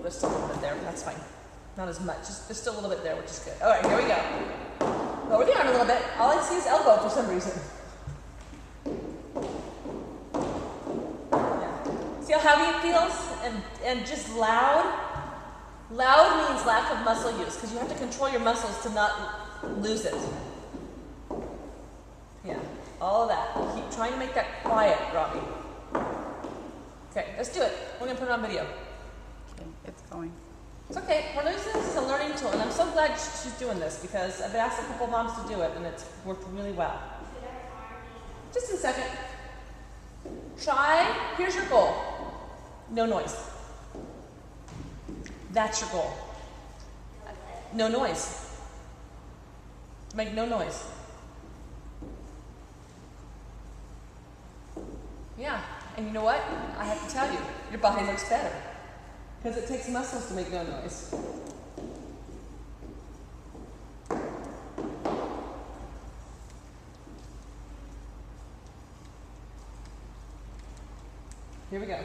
there's still a little bit there, but that's fine. Not as much. Just, there's still a little bit there, which is good. All right, here we go. Lower the arm a little bit. All I see is elbow for some reason. Yeah. See how heavy it feels? And just loud. Loud means lack of muscle use because you have to control your muscles to not lose it. Yeah, all of that. Keep trying to make that quiet, Robbie. Okay, let's do it. We're going to put it on video. Okay, it's going. It's okay. We're using this as a learning tool, and I'm so glad she's doing this because I've asked a couple moms to do it, and it's worked really well. Just in a second. Try, here's your goal. No noise. That's your goal. No noise. Make no noise. Yeah, and you know what? I have to tell you, your body looks better. Because it takes muscles to make no noise. Here we go.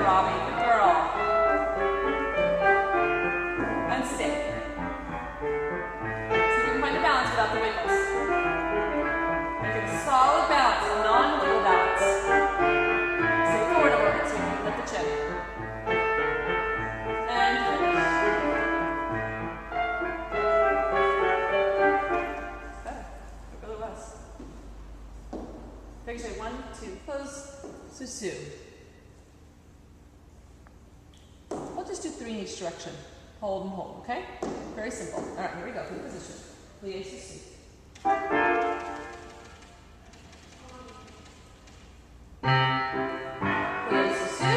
Robbie, good girl. And stay. So you can find a balance without the wiggles. Make it a solid balance, a non-wiggle balance. Stay forward a little bit so you can lift the chin. And finish. Better. Go the rest. Take it 1, 2, close. Susu. We'll just do 3 in each direction. Hold and hold, okay? Very simple. All right, here we go. Good position. Plie Susu. Plie Susu.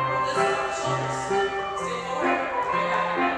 Hold this on the shoulders. Stay forward. Bring it back.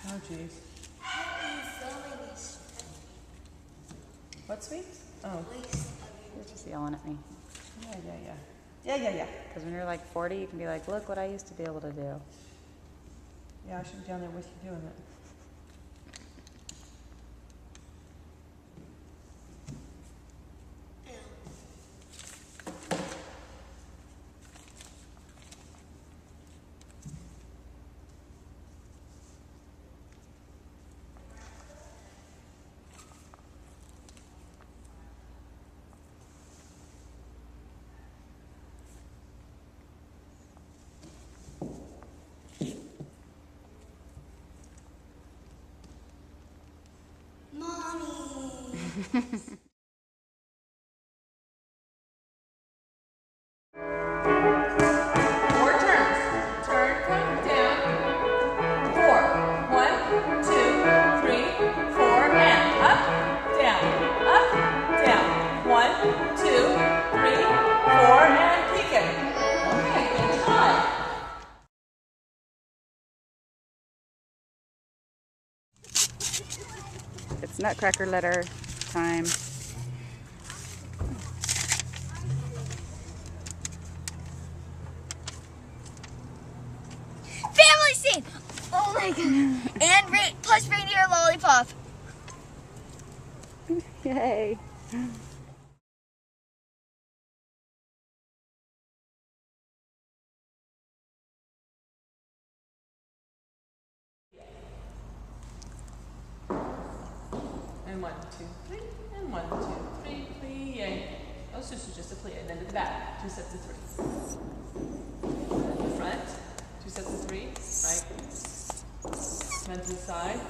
Oh, jeez. What sweets? Oh. You're just yelling at me. Yeah. Because when you're like 40, you can be like, look what I used to be able to do. Yeah, I should be down there with you doing it. Mommy. Nutcracker letter time. Family scene! Oh my god. And plus reindeer lollipop. Yay. And 1, 2, 3. And 1, 2, 3. Plie. Oh, so just a plie. And then to the back. 2 sets of 3. And then the front. 2 sets of 3. Right. Then to the side.